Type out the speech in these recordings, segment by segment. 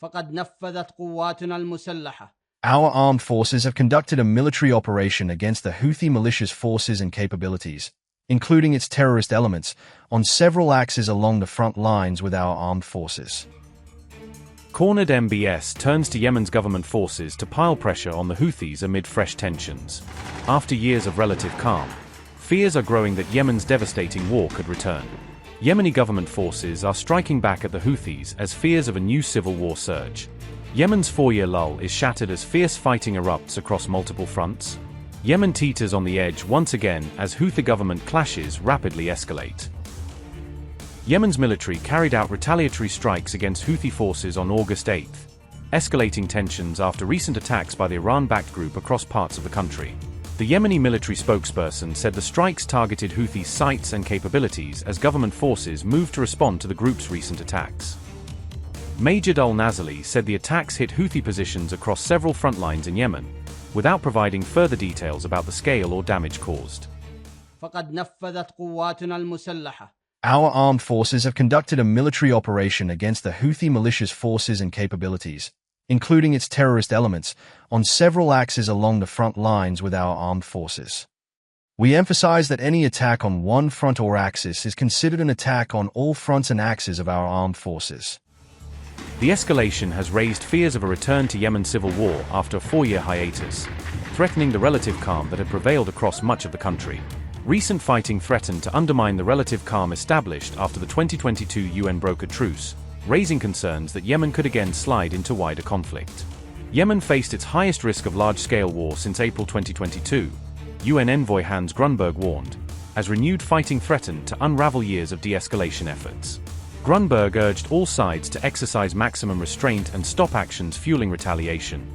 فقد نفذت قواتنا المسلحة. Our armed forces have conducted a military operation against the Houthi militia's forces and capabilities, including its terrorist elements, on several axes along the front lines with our armed forces. Cornered MBS turns to Yemen's government forces to pile pressure on the Houthis amid fresh tensions. After years of relative calm, fears are growing that Yemen's devastating war could return. Yemeni government forces are striking back at the Houthis as fears of a new civil war surge. Yemen's 4-year lull is shattered as fierce fighting erupts across multiple fronts. Yemen teeters on the edge once again as Houthi government clashes rapidly escalate. Yemen's military carried out retaliatory strikes against Houthi forces on August 8, escalating tensions after recent attacks by the Iran-backed group across parts of the country. The Yemeni military spokesperson said the strikes targeted Houthi sites and capabilities as government forces moved to respond to the group's recent attacks. Major al-Nazali said the attacks hit Houthi positions across several front lines in Yemen, without providing further details about the scale or damage caused. فقد نفذت قواتنا المسلحة. Our armed forces have conducted a military operation against the Houthi militia's forces and capabilities, including its terrorist elements, on several axes along the front lines with our armed forces. We emphasize that any attack on one front or axis is considered an attack on all fronts and axes of our armed forces. The escalation has raised fears of a return to Yemen's civil war after a 4-year hiatus, threatening the relative calm that had prevailed across much of the country. Recent fighting threatened to undermine the relative calm established after the 2022 UN-brokered truce, raising concerns that Yemen could again slide into wider conflict. Yemen faced its highest risk of large-scale war since April 2022, UN envoy Hans Grundberg warned, as renewed fighting threatened to unravel years of de-escalation efforts. Grundberg urged all sides to exercise maximum restraint and stop actions fueling retaliation,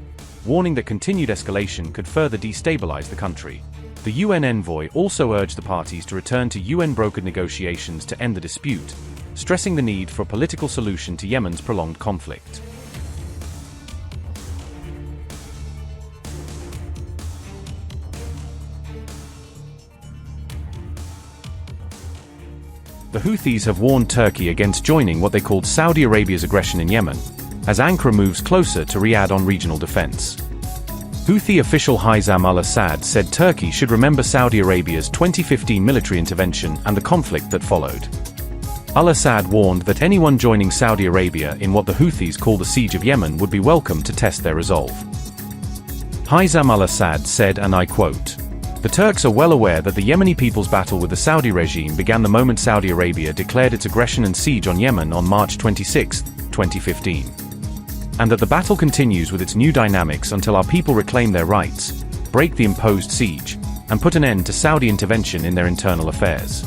warning that continued escalation could further destabilize the country. The UN envoy also urged the parties to return to UN-brokered negotiations to end the dispute, stressing the need for a political solution to Yemen's prolonged conflict. The Houthis have warned Turkey against joining what they called Saudi Arabia's aggression in Yemen, as Ankara moves closer to Riyadh on regional defense. Houthi official Houthis al-Assad said Turkey should remember Saudi Arabia's 2015 military intervention and the conflict that followed. Al-Assad warned that anyone joining Saudi Arabia in what the Houthis call the siege of Yemen would be welcome to test their resolve. Houthis al-Assad said, and I quote, "The Turks are well aware that the Yemeni people's battle with the Saudi regime began the moment Saudi Arabia declared its aggression and siege on Yemen on March 26, 2015. And that the battle continues with its new dynamics until our people reclaim their rights, break the imposed siege, and put an end to Saudi intervention in their internal affairs.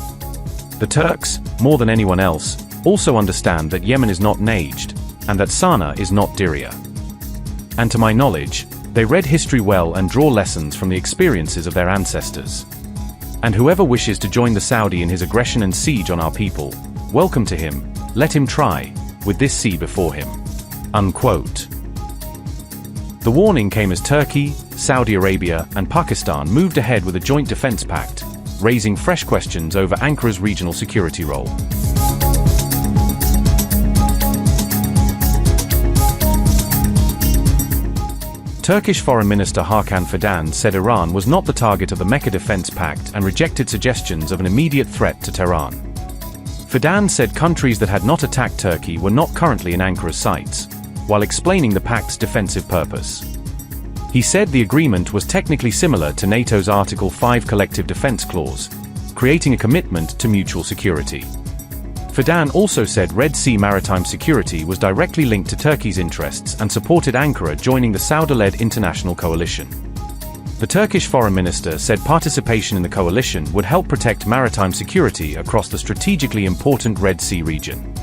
The Turks, more than anyone else, also understand that Yemen is not Najd, and that Sana'a is not Diriyah. And to my knowledge, they read history well and draw lessons from the experiences of their ancestors. And whoever wishes to join the Saudi in his aggression and siege on our people, welcome to him, let him try, with this sea before him." Unquote. The warning came as Turkey, Saudi Arabia, and Pakistan moved ahead with a joint defense pact, raising fresh questions over Ankara's regional security role. Turkish Foreign Minister Hakan Fidan said Iran was not the target of the Mecca Defense Pact and rejected suggestions of an immediate threat to Tehran. Fidan said countries that had not attacked Turkey were not currently in Ankara's sights, while explaining the pact's defensive purpose. He said the agreement was technically similar to NATO's Article 5 Collective Defense Clause, creating a commitment to mutual security. Fidan also said Red Sea maritime security was directly linked to Turkey's interests and supported Ankara joining the Saudi-led international coalition. The Turkish foreign minister said participation in the coalition would help protect maritime security across the strategically important Red Sea region.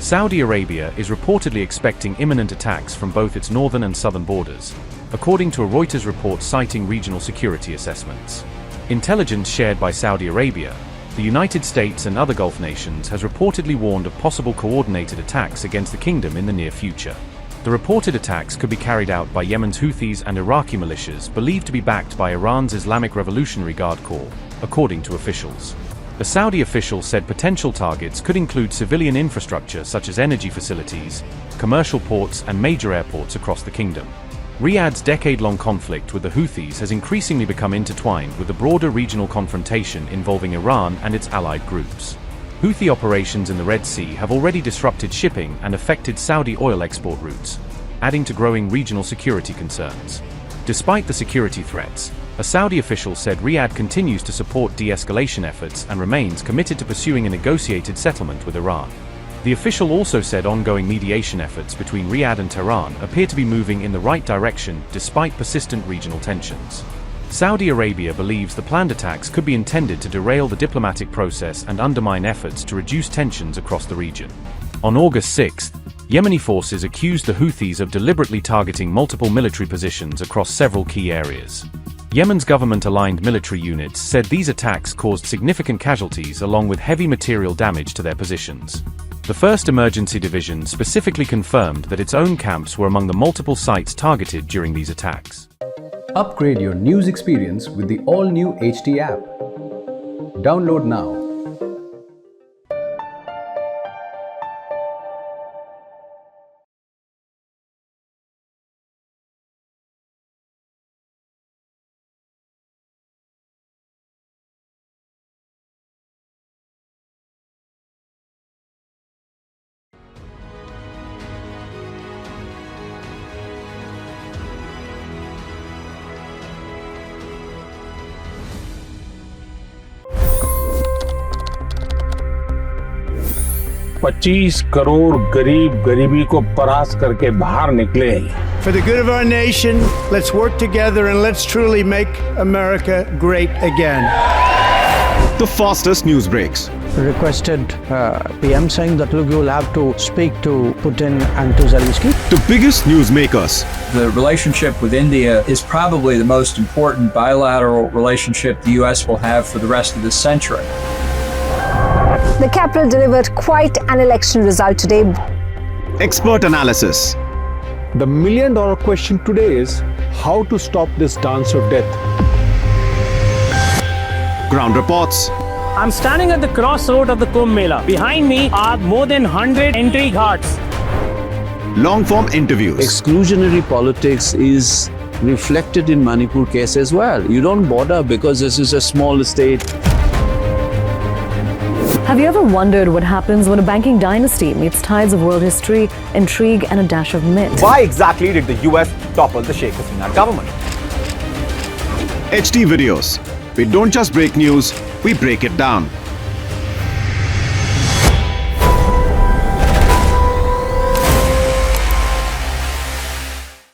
Saudi Arabia is reportedly expecting imminent attacks from both its northern and southern borders, according to a Reuters report citing regional security assessments. Intelligence shared by Saudi Arabia, the United States and other Gulf nations has reportedly warned of possible coordinated attacks against the kingdom in the near future. The reported attacks could be carried out by Yemen's Houthis and Iraqi militias believed to be backed by Iran's Islamic Revolutionary Guard Corps, according to officials. A Saudi official said potential targets could include civilian infrastructure such as energy facilities, commercial ports, and major airports across the kingdom. Riyadh's decade-long conflict with the Houthis has increasingly become intertwined with the broader regional confrontation involving Iran and its allied groups. Houthi operations in the Red Sea have already disrupted shipping and affected Saudi oil export routes, adding to growing regional security concerns. Despite the security threats, a Saudi official said Riyadh continues to support de-escalation efforts and remains committed to pursuing a negotiated settlement with Iran. The official also said ongoing mediation efforts between Riyadh and Tehran appear to be moving in the right direction despite persistent regional tensions. Saudi Arabia believes the planned attacks could be intended to derail the diplomatic process and undermine efforts to reduce tensions across the region. On August 6, Yemeni forces accused the Houthis of deliberately targeting multiple military positions across several key areas. Yemen's government-aligned military units said these attacks caused significant casualties along with heavy material damage to their positions. The 1st Emergency Division specifically confirmed that its own camps were among the multiple sites targeted during these attacks. Upgrade your news experience with the all-new HT app. Download now. $25 crore गरीब गरीबी को परास्त करके बाहर निकले। For the good of our nation, let's work together and let's truly make America great again. The fastest news breaks. Requested PM saying that look, you will have to speak to Putin and to Zelensky. The biggest news makers. The relationship with India is probably the most important bilateral relationship the US will have for the rest of this century. The capital delivered quite an election result today. Expert analysis. The million-dollar question today is how to stop this dance of death. Ground reports. I'm standing at the crossroad of the Kumbh Mela. Behind me are more than 100 entry ghats. Long-form interviews. Exclusionary politics is reflected in Manipur case as well. You don't bother because this is a small state. Have you ever wondered what happens when a banking dynasty meets tides of world history, intrigue, and a dash of myth? Why exactly did the US topple the Sheikh Hasina government? HT videos. We don't just break news, we break it down.